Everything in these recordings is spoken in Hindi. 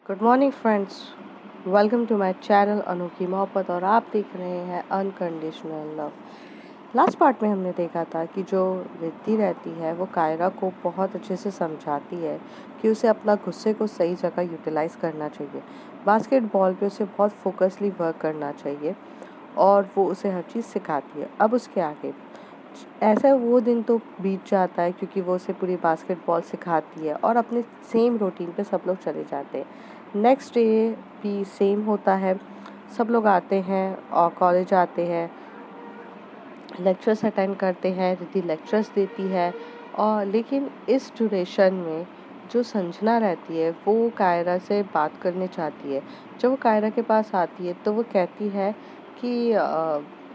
Good morning friends. Welcome to my channel अनोखी मोहब्बत और आप देख रहे हैं अनकंडीशनल लव। लास्ट पार्ट में हमने देखा था कि जो रिद्धि रहती है वो कायरा को बहुत अच्छे से समझाती है कि उसे अपना गुस्से को सही जगह यूटिलाइज़ करना चाहिए। बास्केटबॉल पे उसे बहुत फोकसली वर्क करना चाहिए और वो उसे हर चीज़ सिखाती है। अब उसके आगे ऐसा वो दिन तो बीत जाता है क्योंकि वो उसे पूरी बास्केटबॉल सिखाती है और अपने सेम रूटीन पे सब लोग चले जाते हैं। नेक्स्ट डे भी सेम होता है, सब लोग आते हैं और कॉलेज आते हैं, लेक्चर्स अटेंड करते हैं, रिद्धि लेक्चर्स देती है। और लेकिन इस ड्यूरेशन में जो संजना रहती है वो कायरा से बात करने चाहती है। जब वो कायरा के पास आती है तो वो कहती है कि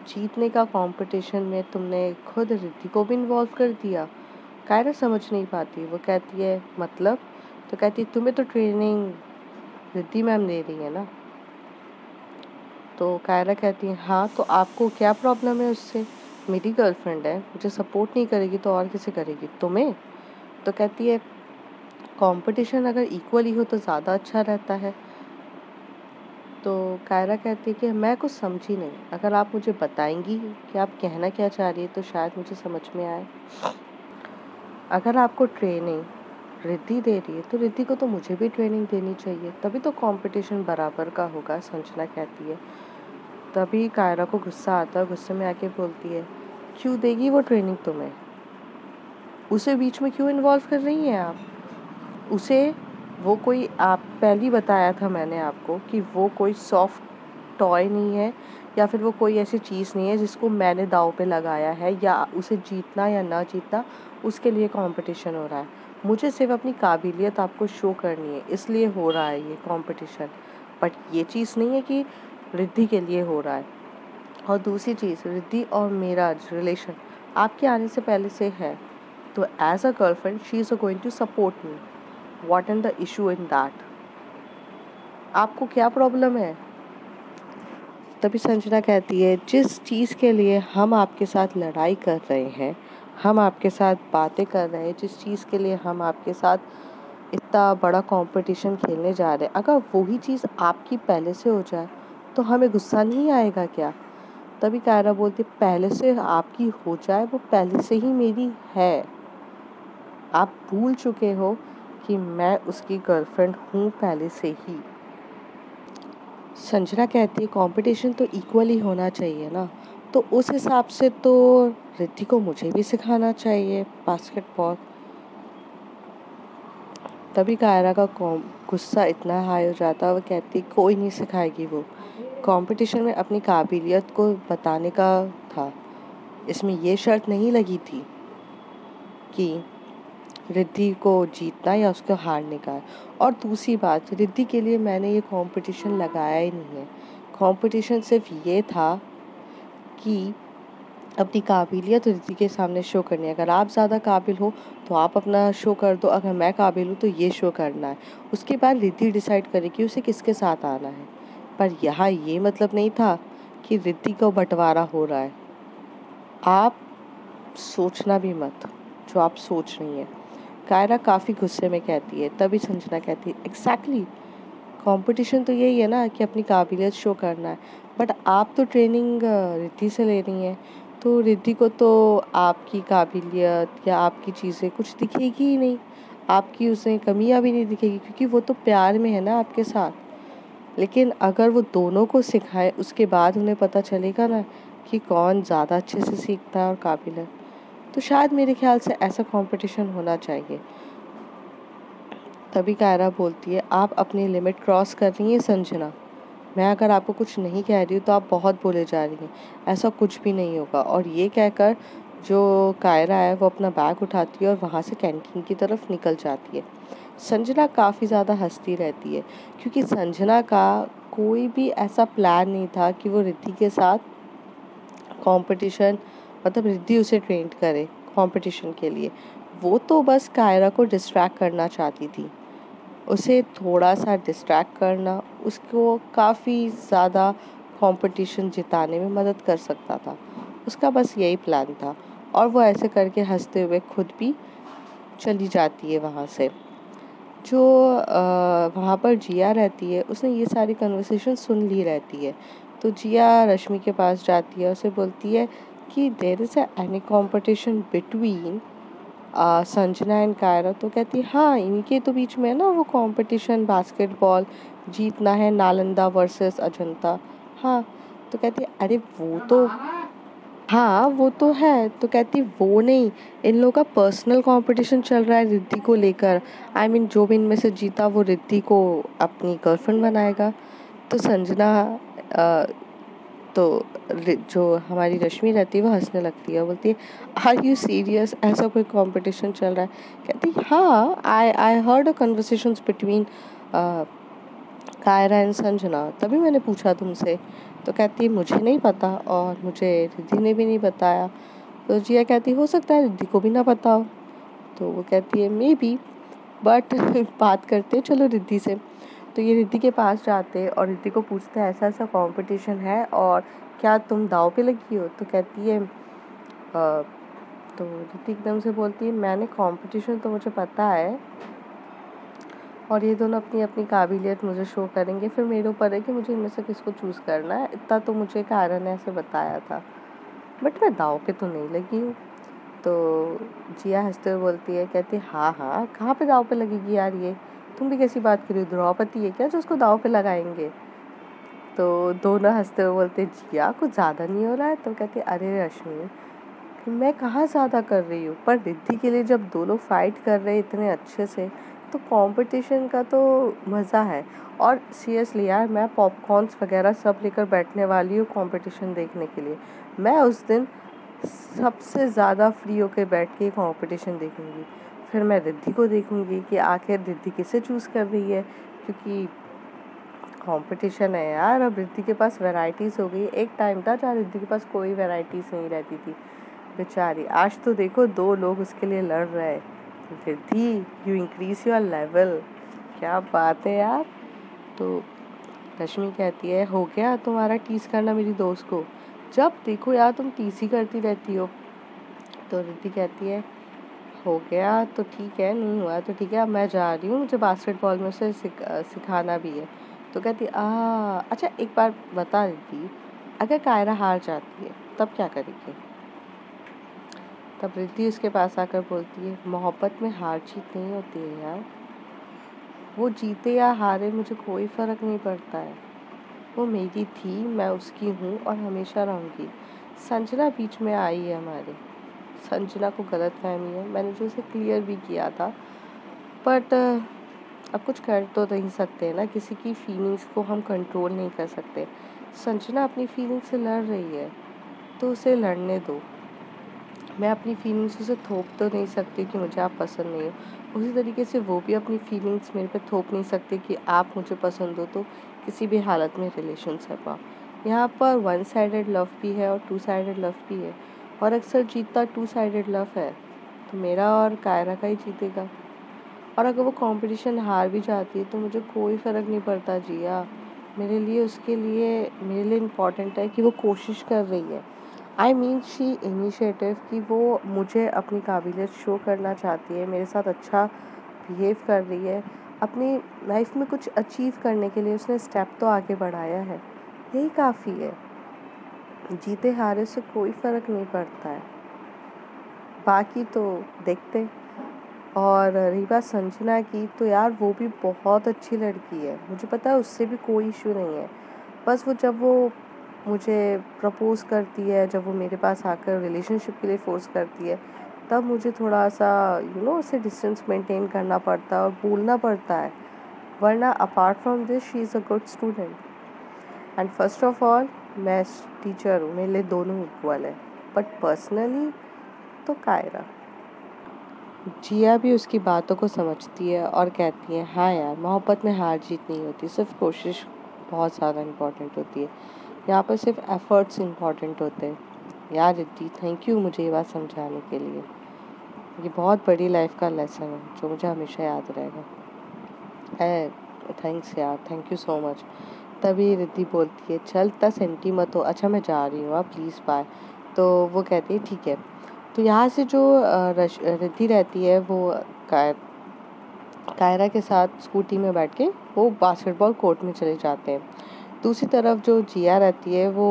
जीतने का कंपटीशन में तुमने खुद रिद्धि को भी इन्वॉल्व कर दिया। कायरा समझ नहीं पाती, वो कहती है मतलब? तो कहती है तुम्हें तो ट्रेनिंग रिद्धि मैम दे रही है ना। तो कायरा कहती है हाँ, तो आपको क्या प्रॉब्लम है उससे? मेरी गर्लफ्रेंड है, मुझे सपोर्ट नहीं करेगी तो और किसे करेगी, तुम्हें? तो कहती है कंपटीशन अगर इक्वली हो तो ज़्यादा अच्छा रहता है। तो कायरा कहती है कि मैं कुछ समझी नहीं, अगर आप मुझे बताएंगी कि आप कहना क्या चाह रही है तो शायद मुझे समझ में आए। अगर आपको ट्रेनिंग रिद्धि दे रही है तो रिद्धि को तो मुझे भी ट्रेनिंग देनी चाहिए, तभी तो कंपटीशन बराबर का होगा, संजना कहती है। तभी कायरा को गुस्सा आता है, गुस्से में आके बोलती है क्यों देगी वो ट्रेनिंग तुम्हें? उसे बीच में क्यों इन्वॉल्व कर रही हैं आप? उसे वो कोई, आप पहले ही बताया था मैंने आपको कि वो कोई सॉफ्ट टॉय नहीं है या फिर वो कोई ऐसी चीज़ नहीं है जिसको मैंने दांव पे लगाया है या उसे जीतना या ना जीतना उसके लिए कंपटीशन हो रहा है। मुझे सिर्फ अपनी काबिलियत आपको शो करनी है, इसलिए हो रहा है ये कंपटीशन। बट ये चीज़ नहीं है कि रिद्धि के लिए हो रहा है। और दूसरी चीज़, रिद्धि और मेरा रिलेशन आपके आने से पहले से है, तो as a girlfriend she is going to support me. What in the issue in that? आपको क्या प्रॉब्लम है? तभी संजना कहती है जिस चीज़ के लिए हम आपके साथ लड़ाई कर रहे हैं, हम आपके साथ बातें कर रहे हैं, जिस चीज़ के लिए हम आपके साथ इतना बड़ा कंपटीशन खेलने जा रहे हैं, अगर वही चीज़ आपकी पहले से हो जाए तो हमें गुस्सा नहीं आएगा क्या? तभी कायरा बोलती पहले से आपकी हो जाए, वो पहले से ही मेरी है। आप भूल चुके हो कि मैं उसकी गर्लफ्रेंड हूँ पहले से ही। संजना कहती है कंपटीशन तो इक्वली होना चाहिए ना, तो उस हिसाब से तो रिद्धि को मुझे भी सिखाना चाहिए बास्केटबॉल। तभी कायरा का गुस्सा इतना हाई हो जाता है, वो कहती कोई नहीं सिखाएगी, वो कंपटीशन में अपनी काबिलियत को बताने का था, इसमें ये शर्त नहीं लगी थी कि रिद्धि को जीतना या उसको हारने का है। और दूसरी बात, रिद्धि के लिए मैंने ये कंपटीशन लगाया ही नहीं है। कंपटीशन सिर्फ ये था कि अपनी काबिलियत रिद्धि के सामने शो करनी है। अगर आप ज़्यादा काबिल हो तो आप अपना शो कर दो, अगर मैं काबिल हूँ तो ये शो करना है। उसके बाद रिद्धि डिसाइड करे कि उसे किसके साथ आना है। पर यहाँ ये मतलब नहीं था कि रिद्धि का बंटवारा हो रहा है। आप सोचना भी मत जो आप सोच रही हैं। कायरा काफ़ी गुस्से में कहती है। तभी संजना कहती है एग्जैक्टली, कंपटीशन तो यही है ना कि अपनी काबिलियत शो करना है। बट आप तो ट्रेनिंग रिद्धि से ले रही हैं, तो रिद्धि को तो आपकी काबिलियत या आपकी चीज़ें कुछ दिखेगी ही नहीं, आपकी उसमें कमियां भी नहीं दिखेगी क्योंकि वो तो प्यार में है ना आपके साथ। लेकिन अगर वो दोनों को सिखाए उसके बाद उन्हें पता चलेगा ना कि कौन ज़्यादा अच्छे से सीखता है और काबिल है, तो शायद मेरे ख्याल से ऐसा कंपटीशन होना चाहिए। तभी कायरा बोलती है आप अपनी लिमिट क्रॉस कर रही हैं संजना। मैं अगर आपको कुछ नहीं कह रही हूँ तो आप बहुत बोले जा रही हैं, ऐसा कुछ भी नहीं होगा। और ये कहकर जो कायरा है वो अपना बैग उठाती है और वहाँ से कैंटीन की तरफ निकल जाती है। संजना काफ़ी ज़्यादा हंसती रहती है क्योंकि संजना का कोई भी ऐसा प्लान नहीं था कि वो रिद्धि के साथ कंपटीशन, मतलब रिद्धि उसे ट्रेंड करे कंपटीशन के लिए। वो तो बस कायरा को डिस्ट्रैक्ट करना चाहती थी, उसे थोड़ा सा डिस्ट्रैक्ट करना उसको काफ़ी ज़्यादा कंपटीशन जिताने में मदद कर सकता था। उसका बस यही प्लान था और वो ऐसे करके हंसते हुए खुद भी चली जाती है वहाँ से। जो वहाँ पर जिया रहती है उसने ये सारी कन्वर्सेशन सुन ली रहती है। तो जिया रश्मि के पास जाती है, उसे बोलती है कि there is any competition between Sanjana and Kaira. तो कहती है हाँ, इनके तो बीच में है ना वो कंपटीशन, बास्केटबॉल जीतना है, नालंदा वर्सेस अजंता। हाँ, तो कहती है अरे वो तो हाँ वो तो है। तो कहती वो नहीं, इन लोगों का पर्सनल कंपटीशन चल रहा है रिद्धि को लेकर। आई मीन जो भी इनमें से जीता वो रिद्धि को अपनी गर्लफ्रेंड बनाएगा। तो संजना अ, तो जो हमारी रश्मि रहती है वो हंसने लगती है, बोलती है आर यू सीरियस, ऐसा कोई कंपटीशन चल रहा है? कहती हाँ, I I heard a conversations between Kyra and Sanjana, तभी मैंने पूछा तुमसे। तो कहती है मुझे नहीं पता और मुझे रिद्धि ने भी नहीं बताया। तो जिया कहती हो सकता है रिद्धि को भी ना पता हो। तो वो कहती है मे बी, बट बात करते हैं चलो रिद्धि से। तो ये रिद्धि के पास जाते हैं और रिद्धि को पूछते हैं ऐसा ऐसा कंपटीशन है और क्या तुम दाव पे लगी हो? तो कहती है तो रिद्धि एकदम से बोलती है मैंने कंपटीशन तो मुझे पता है और ये दोनों अपनी अपनी काबिलियत मुझे शो करेंगे, फिर मेरे ऊपर है कि मुझे इनमें से किसको चूज़ करना है। इतना तो मुझे कायरा ने ऐसे बताया था, बट मैं दाव पे तो नहीं लगी हूँ। तो जिया हंसते हुए बोलती है, कहती है हाँ हाँ, कहाँ पे दाव पे लगेगी यार, ये तुम भी कैसी बात करी हो, द्रौपदी है क्या जो उसको दाव पे लगाएंगे? तो दोनों हंसते हुए बोलते जिया कुछ ज़्यादा नहीं हो रहा है? तो कहते अरे रश्मि, मैं कहाँ ज़्यादा कर रही हूँ, पर रिद्धि के लिए जब दो लोग फाइट कर रहे हैं इतने अच्छे से, तो कंपटीशन का तो मज़ा है। और सीरियसली यार, मैं पॉपकॉर्न्स वगैरह सब लेकर बैठने वाली हूँ कंपटीशन देखने के लिए। मैं उस दिन सबसे ज़्यादा फ्री होकर बैठ के कंपटीशन देखूंगी। फिर मैं रिद्धि को देखूंगी कि आखिर रिद्धि किसे चूज़ कर रही है, क्योंकि कंपटीशन है यार। अब रिद्धि के पास वैरायटीज़ हो गई। एक टाइम था जहाँ रिद्धि के पास कोई वैरायटीज़ नहीं रहती थी बेचारी। आज तो देखो दो लोग उसके लिए लड़ रहे हैं। Riddhi, you increase your level, क्या बात है यार। तो रश्मि कहती है हो गया तुम्हारा टीज करना मेरी दोस्त को, जब देखो यार तुम टीज ही करती रहती हो। तो रिद्धि कहती है हो गया तो ठीक है, नहीं हुआ तो ठीक है, अब मैं जा रही हूँ, मुझे बास्केटबॉल में से सिखाना भी है। तो कहती अच्छा एक बार बता रिद्धि, अगर कायरा हार जाती है तब क्या करेगी? तब रिद्धि उसके पास आकर बोलती है मोहब्बत में हार जीत नहीं होती है यार, वो जीते या हारे मुझे कोई फ़र्क नहीं पड़ता है। वो मेरी थी, मैं उसकी हूँ और हमेशा रहूँगी। संजना बीच में आई है हमारे, संजना को गलतफहमी है, मैंने जो उसे क्लियर भी किया था। बट अब कुछ कर तो नहीं सकते ना, किसी की फीलिंग्स को हम कंट्रोल नहीं कर सकते। संजना अपनी फीलिंग्स से लड़ रही है तो उसे लड़ने दो। मैं अपनी फीलिंग्स उसे थोप तो नहीं सकती कि मुझे आप पसंद नहीं हो, उसी तरीके से वो भी अपनी फीलिंग्स मेरे पे थोप नहीं सकती कि आप मुझे पसंद हो तो किसी भी हालत में रिलेशनशिप आओ। यहाँ पर वन साइडेड लव भी है और टू साइडेड लव भी है, और अक्सर जीतता टू साइडेड लव है, तो मेरा और कायरा का ही जीतेगा। और अगर वो कंपटीशन हार भी जाती है तो मुझे कोई फ़र्क नहीं पड़ता जिया। मेरे लिए उसके लिए मेरे लिए इम्पोर्टेंट है कि वो कोशिश कर रही है। आई मीन शी इनिशिएटिव, कि वो मुझे अपनी काबिलियत शो करना चाहती है, मेरे साथ अच्छा बिहेव कर रही है, अपनी लाइफ में कुछ अचीव करने के लिए उसने स्टेप तो आगे बढ़ाया है, यही काफ़ी है। जीते हारे से कोई फ़र्क नहीं पड़ता है, बाकी तो देखते। और रही बात संजना की, तो यार वो भी बहुत अच्छी लड़की है, मुझे पता है उससे भी कोई इशू नहीं है। बस वो जब वो मुझे प्रपोज़ करती है, जब वो मेरे पास आकर रिलेशनशिप के लिए फ़ोर्स करती है, तब मुझे थोड़ा सा उससे डिस्टेंस मेंटेन करना पड़ता है और बोलना पड़ता है। वरना apart from this she is a good student and first of all मैं टीचर हूँ, मेरे लिए दोनों इक्वल है। बट पर्सनली तो कायरा। जिया भी उसकी बातों को समझती है और कहती है हाँ यार, मोहब्बत में हार जीत नहीं होती, सिर्फ कोशिश बहुत ज़्यादा इम्पोर्टेंट होती है। यहाँ पर सिर्फ एफर्ट्स इम्पोर्टेंट होते हैं। यार रिद्धि, थैंक यू मुझे ये बात समझाने के लिए। ये बहुत बड़ी लाइफ का लेसन है जो मुझे हमेशा याद रहेगा। है, थैंक्स यार, थैंक यू सो मच। तभी रिद्धि बोलती है चल इतना सेंटी मत हो, अच्छा मैं जा रही हूँ, आप प्लीज़ बाय। तो वो कहती है ठीक है। तो यहाँ से जो रिद्धि रहती है वो कायरा के साथ स्कूटी में बैठ के वो बास्केटबॉल कोर्ट में चले जाते हैं। दूसरी तरफ जो जिया रहती है वो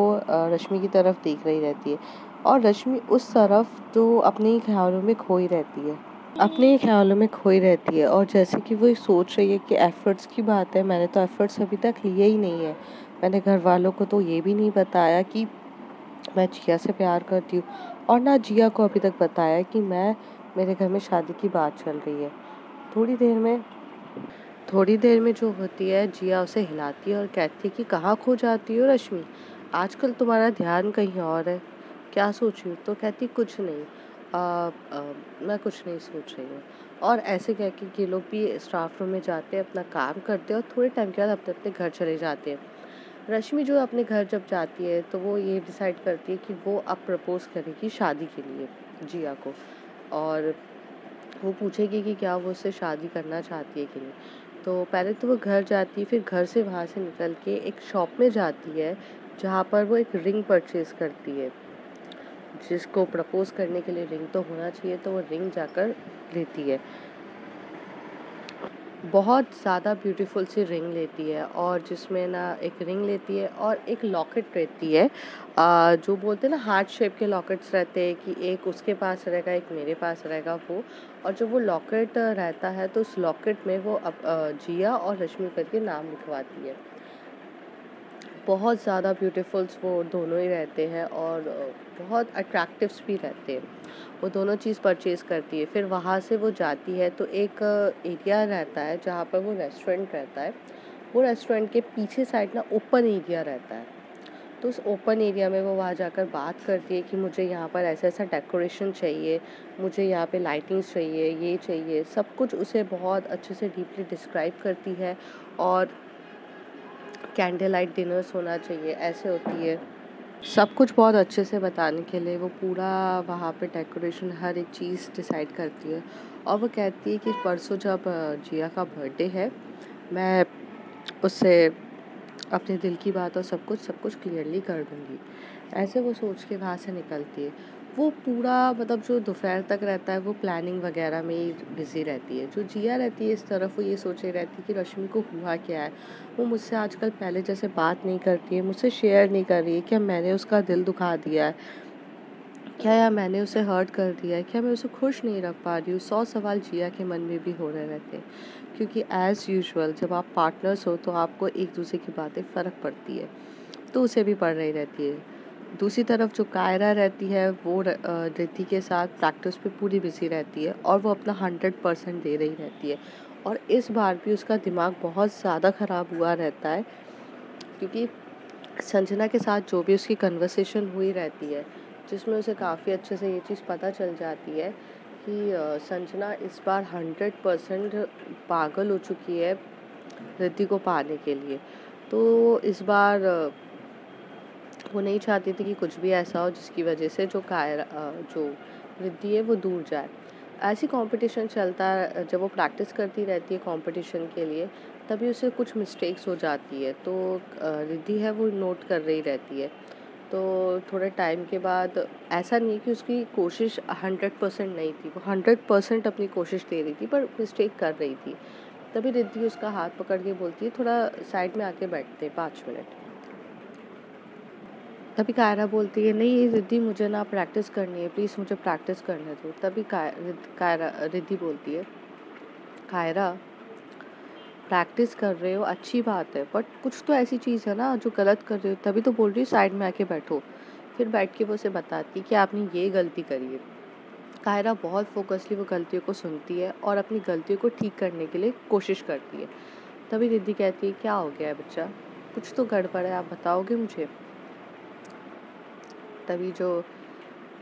रश्मि की तरफ देख रही रहती है और रश्मि उस तरफ जो अपने ख्यालों में खोई रहती है, अपने ख्यालों में खोई रहती है। और जैसे कि वो सोच रही है कि एफ़र्ट्स की बात है, मैंने तो एफ़र्ट्स अभी तक लिए ही नहीं है। मैंने घर वालों को तो ये भी नहीं बताया कि मैं जिया से प्यार करती हूँ और ना जिया को अभी तक बताया कि मेरे घर में शादी की बात चल रही है। थोड़ी देर में थोड़ी देर में जो होती है, जिया उसे हिलाती है और कहती है कि कहाँ खो जाती हो रश्मि, आजकल तुम्हारा ध्यान कहीं और है, क्या सोच रही हो? तो कहती कुछ नहीं, मैं कुछ नहीं सोच रही हूँ। और ऐसे कह के ये लोग भी स्टाफ रूम में जाते हैं, अपना काम करते हैं और थोड़े टाइम के बाद अपने अपने घर चले जाते हैं। रश्मि जो अपने घर जब जाती है तो वो ये डिसाइड करती है कि वो अब प्रपोज करेगी शादी के लिए जिया को, और वो पूछेगी कि क्या वो उससे शादी करना चाहती है कि नहीं। तो पहले तो वो घर जाती है, फिर घर से वहाँ से निकल के एक शॉप में जाती है जहाँ पर वो एक रिंग परचेज करती है। जिसको प्रपोज करने के लिए रिंग तो होना चाहिए, तो वो रिंग जाकर लेती है। बहुत ज़्यादा ब्यूटीफुल सी रिंग लेती है और जिसमें ना एक रिंग लेती है और एक लॉकेट रहती है, जो बोलते हैं ना हार्ट शेप के लॉकेट्स रहते हैं कि एक उसके पास रहेगा एक मेरे पास रहेगा वो। और जब वो लॉकेट रहता है तो उस लॉकेट में वो जिया और रश्मि करके नाम लिखवाती है। बहुत ज़्यादा ब्यूटीफुल्स वो दोनों ही रहते हैं और बहुत अट्रैक्टिव्स भी रहते हैं। वो दोनों चीज़ परचेज़ करती है, फिर वहाँ से वो जाती है तो एक एरिया रहता है जहाँ पर वो रेस्टोरेंट रहता है। वो रेस्टोरेंट के पीछे साइड ना ओपन एरिया रहता है, तो उस ओपन एरिया में वो वहाँ जाकर बात करती है कि मुझे यहाँ पर ऐसा-ऐसा डेकोरेशन चाहिए, मुझे यहाँ पे लाइटिंग्स चाहिए, ये चाहिए, सब कुछ उसे बहुत अच्छे से डीपली डिस्क्राइब करती है। और कैंडल लाइट डिनर्स होना चाहिए, ऐसे होती है। सब कुछ बहुत अच्छे से बताने के लिए वो पूरा वहाँ पे डेकोरेशन हर एक चीज़ डिसाइड करती है। और वो कहती है कि परसों जब जिया का बर्थडे है, मैं उससे अपने दिल की बात और सब कुछ क्लियरली कर दूँगी। ऐसे वो सोच के वहाँ से निकलती है। वो पूरा मतलब जो दोपहर तक रहता है वो प्लानिंग वगैरह में ही बिज़ी रहती है। जो जिया रहती है इस तरफ वो ये सोचे रहती है कि रश्मि को हुआ क्या है? वो मुझसे आजकल पहले जैसे बात नहीं करती है, मुझसे शेयर नहीं कर रही है, क्या मैंने उसका दिल दुखा दिया है? क्या यार मैंने उसे हर्ट कर दिया है? क्या मैं उसे खुश नहीं रख पा रही हूँ? 100 सवाल जिया के मन में भी हो रहे रहते हैं। क्योंकि एज़ यूजुअल जब आप पार्टनर्स हो तो आपको एक-दूसरे की बातें फ़र्क पड़ती है, तो उसे भी पड़ रही रहती है। दूसरी तरफ जो कायरा रहती है वो रिद्धि के साथ प्रैक्टिस पे पूरी बिज़ी रहती है और वो अपना 100% दे रही रहती है। और इस बार भी उसका दिमाग बहुत ज़्यादा ख़राब हुआ रहता है, क्योंकि संजना के साथ जो भी उसकी कन्वर्सेशन हुई रहती है, जिसमें उसे काफ़ी अच्छे से ये चीज़ पता चल जाती है कि संजना इस बार 100% पागल हो चुकी है रिद्धि को पाने के लिए। तो इस बार वो नहीं चाहती थी कि कुछ भी ऐसा हो जिसकी वजह से जो रिद्धि है वो दूर जाए। ऐसी कंपटीशन चलता जब वो प्रैक्टिस करती रहती है कंपटीशन के लिए, तभी उसे कुछ मिस्टेक्स हो जाती है, तो रिद्धि है वो नोट कर रही रहती है। तो थोड़े टाइम के बाद ऐसा नहीं है कि उसकी कोशिश 100% नहीं थी, वो 100% अपनी कोशिश दे रही थी पर मिस्टेक कर रही थी। तभी रिद्धि उसका हाथ पकड़ के बोलती है थोड़ा साइड में आके बैठते हैं 5 मिनट। तभी कायरा बोलती है नहीं रिद्धि मुझे ना प्रैक्टिस करनी है, प्लीज़ मुझे प्रैक्टिस करने दो। तभी रिद्धि बोलती है कायरा, प्रैक्टिस कर रहे हो अच्छी बात है, बट कुछ तो ऐसी चीज़ है ना जो गलत कर रहे हो, तभी तो बोल रही हूँ साइड में आके बैठो। फिर बैठ के वो उसे बताती है कि आपने ये गलती करी है। कायरा बहुत फोकसली वो गलतियों को सुनती है और अपनी गलतियों को ठीक करने के लिए कोशिश करती है। तभी रिद्धि कहती है क्या हो गया है बच्चा, कुछ तो गड़बड़ है, आप बताओगे मुझे? तभी जो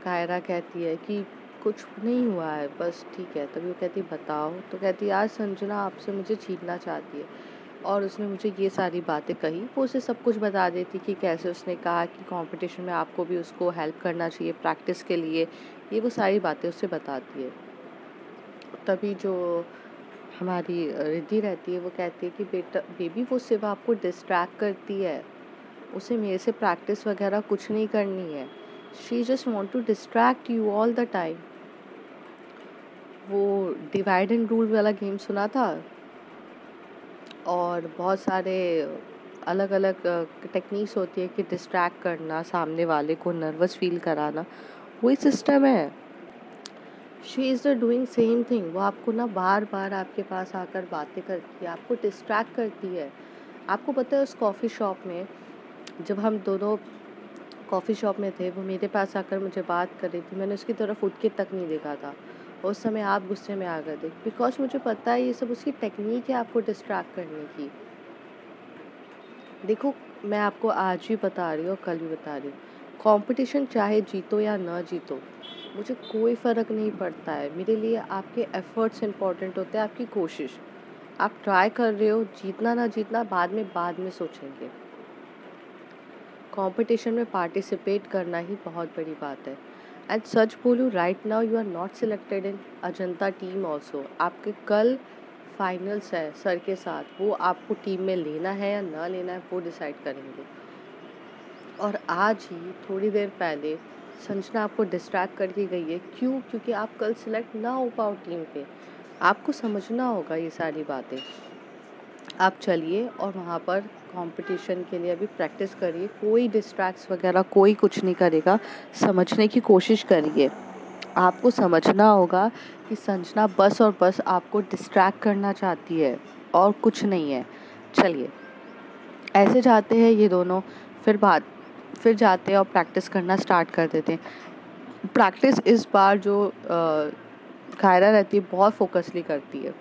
कायरा कहती है कि कुछ नहीं हुआ है, बस ठीक है। तभी वो कहती है बताओ, तो कहती है आज संजना आपसे मुझे छीनना चाहती है और उसने मुझे ये सारी बातें कही। वो उसे सब कुछ बता देती कि कैसे उसने कहा कि कंपटीशन में आपको भी उसको हेल्प करना चाहिए प्रैक्टिस के लिए, ये वो सारी बातें उसे बताती है। तभी जो हमारी रिद्धि रहती है वो कहती है कि बेटा बेबी वो सिर्फ आपको डिस्ट्रैक्ट करती है, उसे मेरे से प्रैक्टिस वगैरह कुछ नहीं करनी है। She just want to distract you all the time. वो डिवाइड एंड रूल वाला गेम सुना था? और बहुत सारे अलग अलग टेक्निक्स होती है कि डिस्ट्रैक्ट करना, सामने वाले को नर्वस फील कराना, वही सिस्टम है। She is the doing same thing. वो आपको ना बार बार आपके पास आकर बातें करती है, आपको डिस्ट्रैक्ट करती है। आपको पता है उस कॉफ़ी शॉप में जब हम दोनों कॉफ़ी शॉप में थे, वो मेरे पास आकर मुझे बात कर रही थी, मैंने उसकी तरफ उठ के तक नहीं देखा था। उस समय आप गुस्से में आ गए थे, बिकॉज मुझे पता है ये सब उसकी टेक्निक है आपको डिस्ट्रैक्ट करने की। देखो, मैं आपको आज भी बता रही हूँ और कल भी बता रही हूँ, कंपटीशन चाहे जीतो या ना जीतो, मुझे कोई फ़र्क नहीं पड़ता है। मेरे लिए आपके एफ़र्ट्स इम्पॉर्टेंट होते हैं, आपकी कोशिश। आप ट्राई कर रहे हो, जीतना ना जीतना बाद में सोचेंगे। कंपटीशन में पार्टिसिपेट करना ही बहुत बड़ी बात है। एंड सच बोलूँ, right now you are not selected in Ajanta team also. आपके कल फाइनल्स है सर के साथ, वो आपको टीम में लेना है या ना लेना है वो डिसाइड करेंगे। और आज ही थोड़ी देर पहले संजना आपको डिस्ट्रैक्ट करके गई है। क्यों? क्योंकि आप कल सिलेक्ट ना हो पाओ टीम पे। आपको समझना होगा ये सारी बातें। आप चलिए और वहाँ पर कंपटीशन के लिए अभी प्रैक्टिस करिए। कोई डिस्ट्रैक्ट्स वगैरह कोई कुछ नहीं करेगा। समझने की कोशिश करिए। आपको समझना होगा कि संजना बस और बस आपको डिस्ट्रैक्ट करना चाहती है और कुछ नहीं है। चलिए, ऐसे जाते हैं ये दोनों, फिर जाते हैं और प्रैक्टिस करना स्टार्ट कर देते हैं। प्रैक्टिस इस बार जो कायरा रहती है बहुत फोकसली करती है,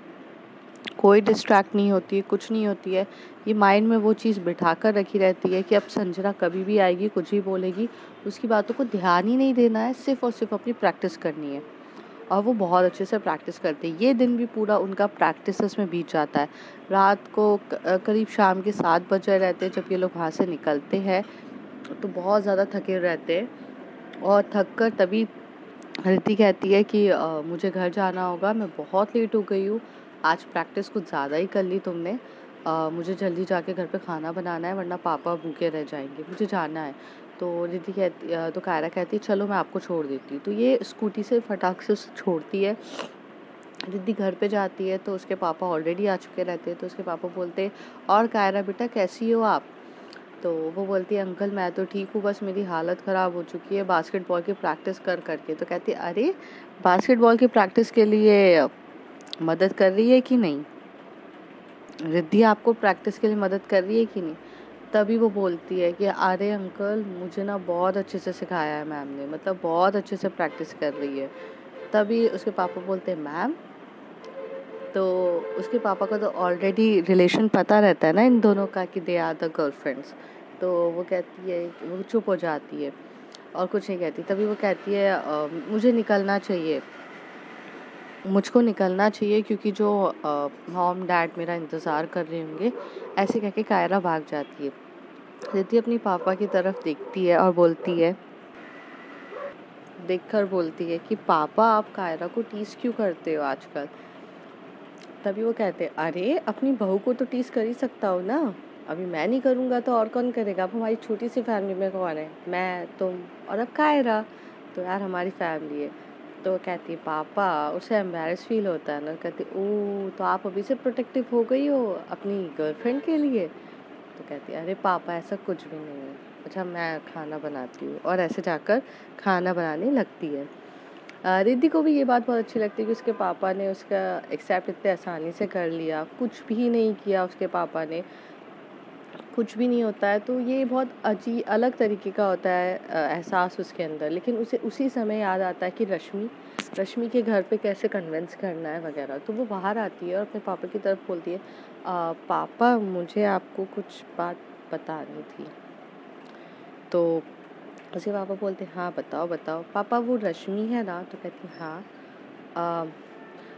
कोई डिस्ट्रैक्ट नहीं होती है, कुछ नहीं होती है। ये माइंड में वो चीज़ बिठा कर रखी रहती है कि अब संजना कभी भी आएगी, कुछ भी बोलेगी, उसकी बातों को ध्यान ही नहीं देना है, सिर्फ और सिर्फ अपनी प्रैक्टिस करनी है। और वो बहुत अच्छे से प्रैक्टिस करते हैं। ये दिन भी पूरा उनका प्रैक्टिसेस में बीत जाता है। रात को करीब शाम के 7 बज रहे रहते हैं जब ये लोग वहाँ से निकलते हैं, तो बहुत ज़्यादा थके रहते हैं। और थक कर तभी रिद्धि कहती है कि मुझे घर जाना होगा, मैं बहुत लेट हो गई हूँ, आज प्रैक्टिस कुछ ज़्यादा ही कर ली तुमने, मुझे जल्दी जाके घर पे खाना बनाना है वरना पापा भूखे रह जाएंगे, मुझे जाना है। तो रिद्धि तो कायरा कहती है चलो मैं आपको छोड़ देती हूँ। तो ये स्कूटी से फटाक से उसे छोड़ती है। रिद्धि घर पे जाती है तो उसके पापा ऑलरेडी आ चुके रहते हैं। तो उसके पापा बोलते और कायरा बेटा कैसी हो आप? तो वो बोलती है अंकल मैं तो ठीक हूँ, बस मेरी हालत ख़राब हो चुकी है बास्केटबॉल की प्रैक्टिस कर करके। तो कहती है अरे, बास्केटबॉल की प्रैक्टिस के लिए मदद कर रही है कि नहीं? रिद्धि आपको प्रैक्टिस के लिए मदद कर रही है कि नहीं? तभी वो बोलती है कि अरे अंकल, मुझे ना बहुत अच्छे से सिखाया है मैम ने, मतलब बहुत अच्छे से प्रैक्टिस कर रही है। तभी उसके पापा बोलते हैं मैम? तो उसके पापा को तो ऑलरेडी रिलेशन पता रहता है ना इन दोनों का कि दे आर द गर्लफ्रेंड्स। तो वो कहती है, वो चुप हो जाती है और कुछ नहीं कहती। तभी वो कहती है मुझे निकलना चाहिए, मुझको निकलना चाहिए क्योंकि जो मॉम डैड मेरा इंतज़ार कर रहे होंगे। ऐसे कह के कायरा भाग जाती है। रिद्धि अपनी पापा की तरफ देखती है और बोलती है, देखकर बोलती है कि पापा आप कायरा को टीज़ क्यों करते हो आजकल? तभी वो कहते हैं अरे, अपनी बहू को तो टीज़ कर ही सकता हो ना, अभी मैं नहीं करूँगा तो और कौन करेगा? अब हमारी छोटी सी फैमिली में कौन है? मैं, तुम और अब कायरा, तो यार हमारी फैमिली है। तो वो कहती है पापा, उसे एम्बैरेस फील होता है ना। कहती ओह, तो आप अभी से प्रोटेक्टिव हो गई हो अपनी गर्लफ्रेंड के लिए? तो कहती है अरे पापा ऐसा कुछ भी नहीं है, अच्छा मैं खाना बनाती हूँ। और ऐसे जाकर खाना बनाने लगती है। रिद्धि को भी ये बात बहुत अच्छी लगती है कि उसके पापा ने उसका एक्सेप्ट इतने आसानी से कर लिया, कुछ भी नहीं किया उसके पापा ने, कुछ भी नहीं होता है। तो ये बहुत अलग तरीके का होता है एहसास उसके अंदर। लेकिन उसे उसी समय याद आता है कि रश्मि के घर पे कैसे कन्विंस करना है वगैरह। तो वो बाहर आती है और अपने पापा की तरफ बोलती है पापा मुझे आपको कुछ बात बतानी थी। तो उसके पापा बोलते हाँ बताओ बताओ पापा, वो रश्मि है ना? तो कहती हाँ,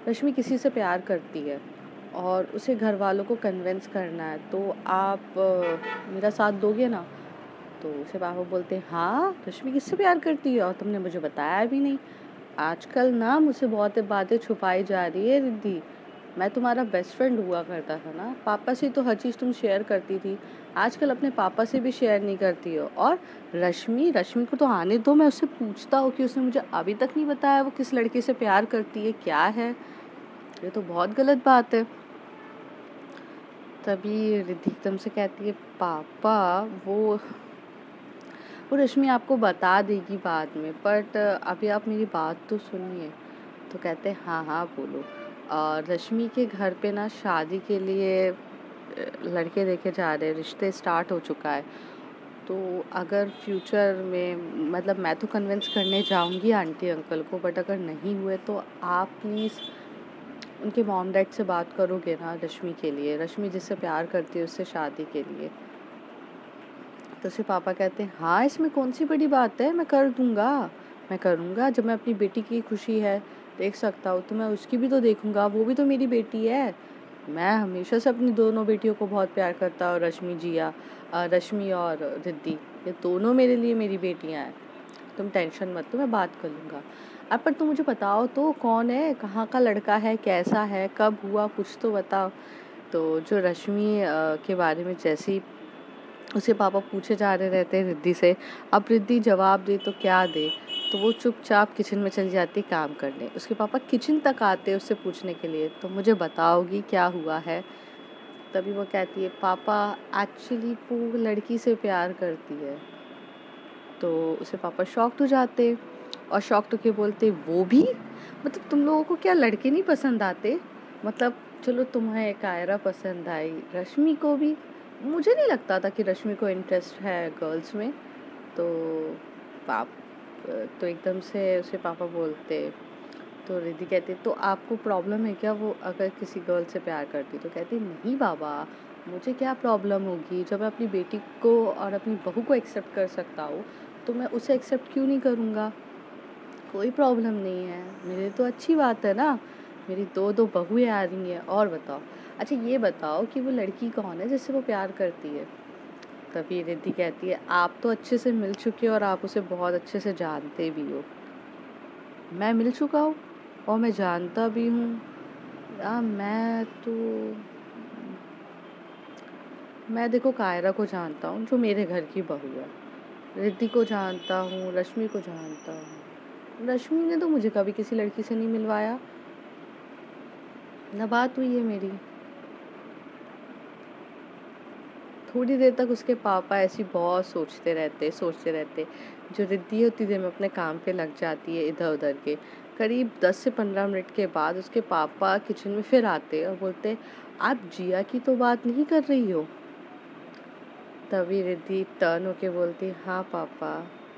रश्मि किसी से प्यार करती है और उसे घर वालों को कन्विंस करना है, तो आप मेरा साथ दोगे ना? तो उसे पापा बोलते हैं हाँ, रश्मि किससे प्यार करती है और तुमने मुझे बताया भी नहीं। आजकल ना मुझसे बहुत बातें छुपाई जा रही है रिद्धि। मैं तुम्हारा बेस्ट फ्रेंड हुआ करता था ना, पापा से तो हर चीज़ तुम शेयर करती थी, आजकल अपने पापा से भी शेयर नहीं करती हो। और रश्मि को तो आने दो, मैं उससे पूछता हूँ कि उसने मुझे अभी तक नहीं बताया वो किस लड़के से प्यार करती है, क्या है, ये तो बहुत गलत बात है। तभी रिद्धि एकदम से कहती है, पापा वो वो रश्मि आपको बता देगी बाद में, बट अभी आप मेरी बात तो सुनिए। तो कहते हैं हाँ हाँ बोलो। और रश्मि के घर पे ना शादी के लिए लड़के देखे जा रहे हैं, रिश्ते स्टार्ट हो चुका है। तो अगर फ्यूचर में मतलब मैं तो कन्विंस करने जाऊंगी आंटी अंकल को, बट अगर नहीं हुए तो आप प्लीज़ उनके मॉम डैड से बात करोगे ना रश्मि के लिए, रश्मि जिससे प्यार करती है उससे शादी के लिए। तो उसके पापा कहते हैं हाँ इसमें कौन सी बड़ी बात है, मैं कर दूंगा, मैं करूँगा। जब मैं अपनी बेटी की खुशी है देख सकता हूँ तो मैं उसकी भी तो देखूंगा, वो भी तो मेरी बेटी है। मैं हमेशा से अपनी दोनों बेटियों को बहुत प्यार करता हूँ, रश्मि और रिद्धि, ये दोनों मेरे लिए मेरी बेटियाँ हैं। तुम टेंशन मत लो, मैं बात कर लूँगा। अब पर तुम मुझे बताओ तो कौन है, कहाँ का लड़का है, कैसा है, कब हुआ, कुछ तो बताओ। तो जो रश्मि के बारे में जैसे ही उसके पापा पूछे जा रहे रहते हैं रिद्धि से, अब रिद्धि जवाब दे तो क्या दे, तो वो चुपचाप किचन में चली जाती काम करने। उसके पापा किचन तक आते हैं उससे पूछने के लिए, तो मुझे बताओगी क्या हुआ है। तभी वो कहती है पापा एक्चुअली वो लड़की से प्यार करती है। तो उसे पापा शॉक्ड हो जाते और शॉक्ड होके बोलते वो भी, मतलब तुम लोगों को क्या लड़के नहीं पसंद आते, मतलब चलो तुम्हें कायरा पसंद आई, रश्मि को भी, मुझे नहीं लगता था कि रश्मि को इंटरेस्ट है गर्ल्स में। तो पाप तो एकदम से उसे पापा बोलते, तो रिद्धि कहती तो आपको प्रॉब्लम है क्या वो अगर किसी गर्ल से प्यार करती, तो कहती नहीं बाबा मुझे क्या प्रॉब्लम होगी, जब मैं अपनी बेटी को और अपनी बहू को एक्सेप्ट कर सकता हूँ तो मैं उसे एक्सेप्ट क्यों नहीं करूँगा, कोई प्रॉब्लम नहीं है, मेरे तो अच्छी बात है ना, मेरी दो दो बहुएं आ रही हैं। और बताओ, अच्छा ये बताओ कि वो लड़की कौन है जिससे वो प्यार करती है। तभी रिद्धि कहती है आप तो अच्छे से मिल चुके हो और आप उसे बहुत अच्छे से जानते भी हो। मैं मिल चुका हूँ और मैं जानता भी हूँ या मैं देखो कायरा को जानता हूँ जो मेरे घर की बहू है, रिद्धि को जानता हूँ, रश्मि को जानता हूँ, रश्मि ने तो मुझे कभी किसी लड़की से नहीं मिलवाया, ना बात हुई है मेरी। थोड़ी देर तक उसके पापा ऐसी बहुत सोचते रहते। जो रिद्धि होती देर में अपने काम पे लग जाती है इधर उधर के। करीब 10 से 15 मिनट के बाद उसके पापा किचन में फिर आते और बोलते आप जिया की तो बात नहीं कर रही हो। तभी रिद्धि टर्न होके बोलती हाँ पापा,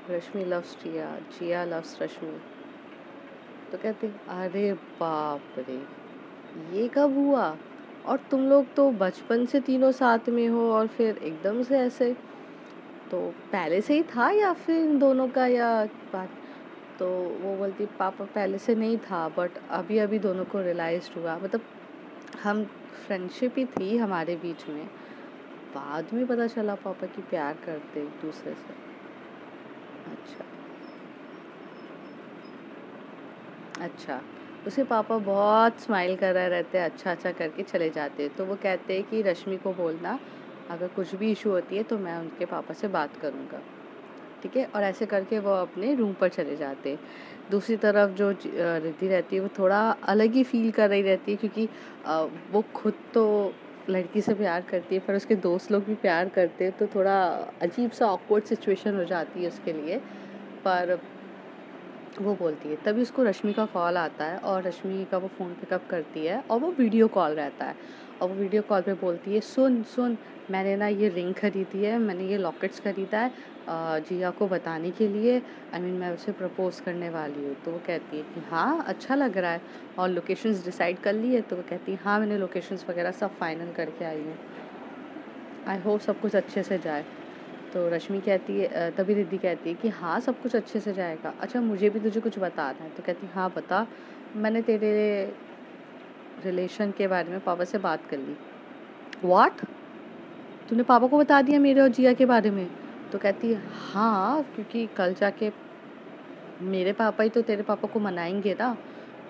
रश्मि लव्स जिया, जिया लव्स रश्मि। तो कहते अरे बाप रे, ये कब हुआ, और तुम लोग तो बचपन से तीनों साथ में हो और फिर एकदम से ऐसे, तो पहले से ही था या फिर इन दोनों का या बात। तो वो बोलती पापा पहले से नहीं था बट अभी अभी दोनों को रियलाइज हुआ, मतलब हम फ्रेंडशिप ही थी हमारे बीच में, बाद में पता चला पापा की प्यार करते एक दूसरे से। अच्छा अच्छा। उसके पापा बहुत स्माइल कर रहे रहते हैं, अच्छा अच्छा करके चले जाते हैं। तो वो कहते हैं कि रश्मि को बोलना अगर कुछ भी इशू होती है तो मैं उनके पापा से बात करूँगा, ठीक है। और ऐसे करके वो अपने रूम पर चले जाते हैं। दूसरी तरफ जो रिद्धि रहती है वो थोड़ा अलग ही फील कर रही रहती है, क्योंकि वो खुद तो लड़की से प्यार करती है पर उसके दोस्त लोग भी प्यार करते हैं, तो थोड़ा अजीब सा ऑकवर्ड सिचुएशन हो जाती है उसके लिए। पर वो बोलती है, तभी उसको रश्मि का कॉल आता है और रश्मि का वो फ़ोन पिकअप करती है और वो वीडियो कॉल रहता है। और वो वीडियो कॉल पे बोलती है सुन सुन, मैंने ना ये रिंग खरीदी है, मैंने ये लॉकेट्स खरीदा है जिया को बताने के लिए, मैं उसे प्रपोज करने वाली हूँ। तो वो कहती है कि हाँ अच्छा लग रहा है, और लोकेशंस डिसाइड कर ली है। तो वो कहती है हाँ मैंने लोकेशंस वगैरह सब फाइनल करके आई हूँ, आई होप सब कुछ अच्छे से जाए। तो रश्मि कहती है तभी रिद्धि कहती है कि हाँ सब कुछ अच्छे से जाएगा, अच्छा मुझे भी तुझे कुछ बताना है। तो कहती हाँ बता, मैंने तेरे रिलेशन के बारे में पापा से बात कर ली। व्हाट, तूने पापा को बता दिया मेरे और जिया के बारे में। तो कहती है हाँ क्योंकि कल जाके मेरे पापा ही तो तेरे पापा को मनाएंगे ना,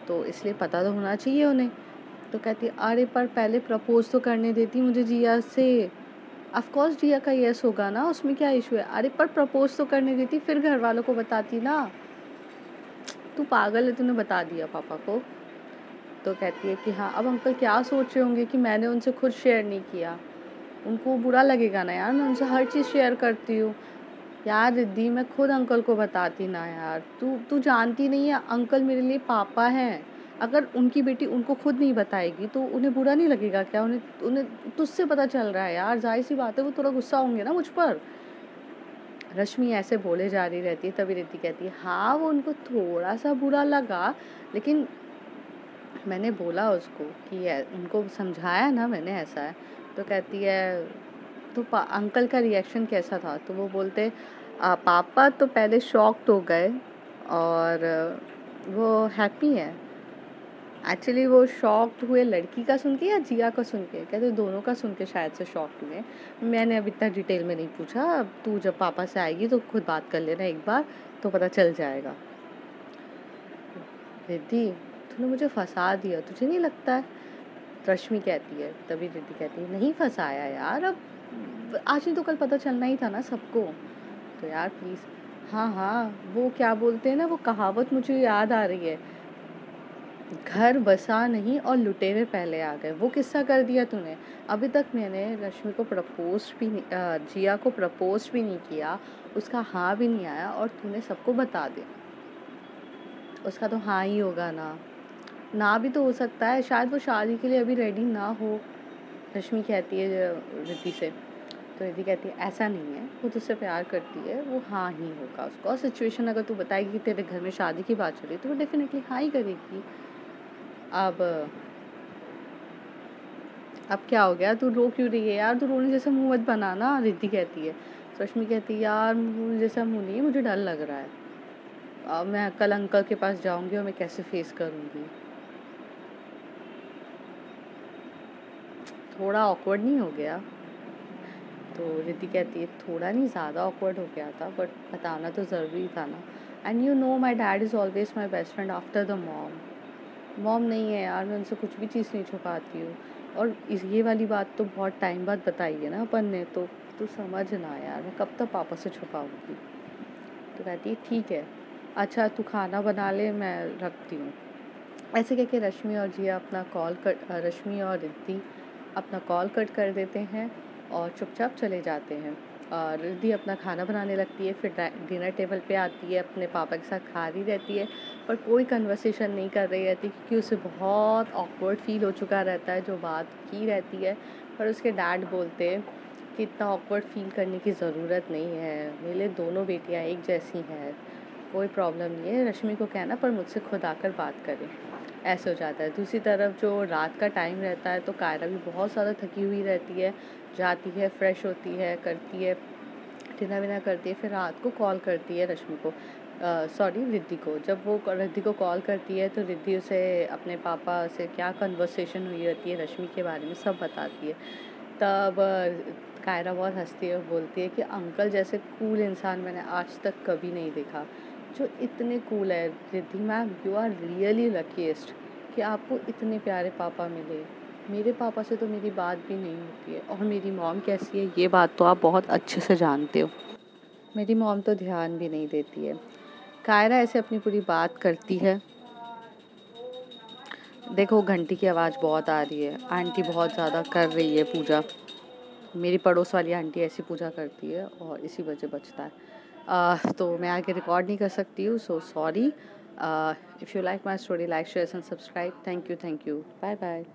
तो इसलिए पता तो होना चाहिए उन्हें। तो कहती है अरे पर पहले प्रपोज तो करने देती मुझे जिया से। ऑफ कोर्स जिया का यस होगा ना, उसमें क्या इशू है, अरे पर प्रपोज तो करने देती फिर घर वालों को बताती ना, तू पागल है, तूने बता दिया पापा को। तो कहती है कि हाँ अब अंकल क्या सोच रहे होंगे कि मैंने उनसे खुद शेयर नहीं किया। उनको बुरा लगेगा ना यार, मैं उनसे हर चीज़ शेयर करती हूँ। यार रिद्धि, मैं खुद अंकल को बताती ना यार, तू तू जानती नहीं है, अंकल मेरे लिए पापा हैं। अगर उनकी बेटी उनको खुद नहीं बताएगी तो उन्हें बुरा नहीं लगेगा क्या? उन्हें उन्हें तुझसे पता चल रहा है यार, ज़ाहिर सी बात है वो थोड़ा गुस्सा होंगे ना मुझ पर। रश्मि ऐसे बोले जा रही रहती है, तभी रिद्धि कहती है हाँ वो उनको थोड़ा सा बुरा लगा, लेकिन मैंने बोला उसको कि उनको समझाया ना मैंने ऐसा है। तो कहती है तो अंकल का रिएक्शन कैसा था? तो वो बोलते पापा तो पहले शॉक्ड हो गए और वो हैप्पी हैं। एक्चुअली वो शॉक्ड हुए लड़की का सुन के या जिया का सुन के? कहते दोनों का सुन के शायद से शॉक्ड हुए। मैंने अब इतना डिटेल में नहीं पूछा, अब तू जब पापा से आएगी तो खुद बात कर लेना एक बार, तो पता चल जाएगा। रिद्धि, तूने मुझे फंसा दिया, तुझे नहीं लगता है? रश्मि कहती है, तभी रिद्धि कहती है नहीं फंसाया यार, अब आज नहीं तो कल पता चलना ही था ना सबको। तो यार प्लीज़, हाँ हाँ, वो क्या बोलते हैं ना, वो कहावत मुझे याद आ रही है, घर बसा नहीं और लुटेरे पहले आ गए। वो किस्सा कर दिया तूने। अभी तक मैंने रश्मि को प्रपोज भी नहीं, जिया को प्रपोज भी नहीं किया, उसका हाँ भी नहीं आया और तूने सबको बता दिया। उसका तो हाँ ही होगा ना, ना भी तो हो सकता है, शायद वो शादी के लिए अभी रेडी ना हो। रश्मि कहती है रिद्धि से, तो रिद्धि कहती है ऐसा नहीं है, वो तुझसे प्यार करती है, वो हाँ ही होगा उसको। और सिचुएशन अगर तू बताएगी कि तेरे घर में शादी की बात चल रही है तो वो डेफिनेटली हाँ ही करेगी। अब क्या हो गया, तू रो क्यों रही है यार? तू रोने जैसा मुंह मत बना ना, रिद्धि कहती है। रश्मि कहती है यार मुंह जैसा मुंह नहीं, मुझे डर लग रहा है। अब मैं कल अंकल के पास जाऊंगी और मैं कैसे फेस करूंगी? थोड़ा ऑकवर्ड नहीं हो गया? तो रिद्धि कहती है थोड़ा नहीं, ज़्यादा ऑकवर्ड हो गया था, बट बताना तो ज़रूरी था ना। And you know my dad is always my best friend after the mom. Mom नहीं है यार, मैं उनसे कुछ भी चीज़ नहीं छुपाती हूँ। और ये वाली बात तो बहुत टाइम बाद बताई है ना अपन ने, तो तू समझ ना यार, मैं कब तक पापा से छुपाऊंगी? तो कहती है ठीक है, अच्छा तू खाना बना ले, मैं रखती हूँ। ऐसे कह के रश्मि और रिद्धि अपना कॉल कट कर देते हैं और चुपचाप चले जाते हैं। और रिद्धि अपना खाना बनाने लगती है, फिर डिनर टेबल पे आती है, अपने पापा के साथ खा रही रहती है, पर कोई कन्वर्सेशन नहीं कर रही रहती क्योंकि उसे बहुत ऑकवर्ड फील हो चुका रहता है जो बात की रहती है। पर उसके डैड बोलते हैं कि इतना ऑकवर्ड फील करने की ज़रूरत नहीं है, मेरे लिए दोनों बेटियाँ एक जैसी हैं, कोई प्रॉब्लम नहीं है, रश्मि को कहना पर मुझसे खुद आकर बात करें। ऐसे हो जाता है। दूसरी तरफ जो रात का टाइम रहता है तो कायरा भी बहुत ज़्यादा थकी हुई रहती है, जाती है, फ्रेश होती है, करती है, डिनर विनर करती है, फिर रात को कॉल करती है रश्मि को, सॉरी रिद्धि को। जब वो रिद्धि को कॉल करती है तो रिद्धि उसे अपने पापा से क्या कन्वर्सेशन हुई रहती है रश्मि के बारे में सब बताती है। तब कायरा बहुत हंसती है और बोलती है कि अंकल जैसे कूल इंसान मैंने आज तक कभी नहीं देखा, जो इतने कूल है। Riddhi ma'am, you are really luckiest कि आपको इतने प्यारे पापा मिले। मेरे पापा से तो मेरी बात भी नहीं होती है, और मेरी मॉम कैसी है ये बात तो आप बहुत अच्छे से जानते हो, मेरी मॉम तो ध्यान भी नहीं देती है। कायरा ऐसे अपनी पूरी बात करती है। देखो घंटी की आवाज़ बहुत आ रही है, आंटी बहुत ज़्यादा कर रही है पूजा। मेरी पड़ोस वाली आंटी ऐसी पूजा करती है और इसी वजह बचता है। तो मैं आगे रिकॉर्ड नहीं कर सकती हूँ, so sorry. If you like my story, like share and subscribe. Thank you, bye bye.